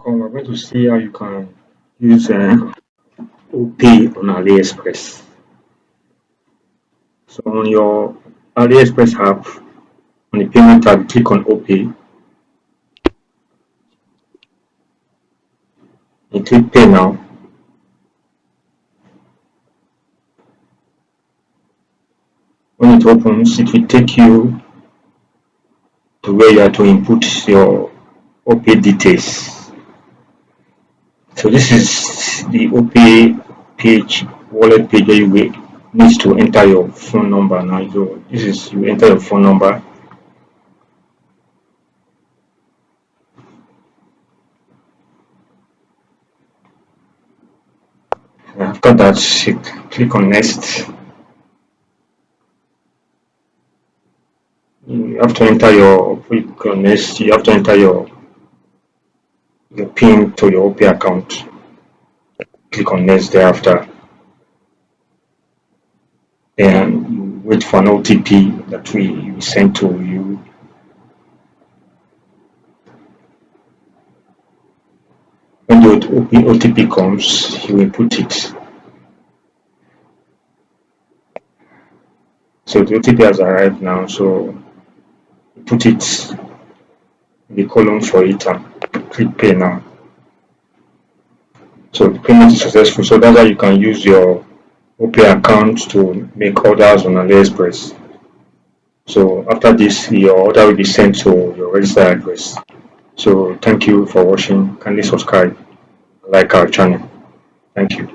Welcome. We're going to see how you can use Opay on AliExpress. So on your AliExpress app, on the payment tab, click on Opay and click Pay Now. When it opens, it will take you to where you have to input your Opay details. So this is the Opay page, wallet page where you will need to enter your phone number now. So this is you enter your phone number. After that, you click on Next. You have to enter your click on Next. You have to enter your PIN to your Opay account. Click on Next thereafter. Then you wait for an OTP that we send to you. When the OTP comes, you will put it. So the OTP has arrived now, so put it in the column for it and click Pay Now. So the payment is successful. So that's how you can use your Opay account to make orders on AliExpress. So after this, your order will be sent to your registered address. So thank you for watching. Kindly subscribe, like our channel. Thank you.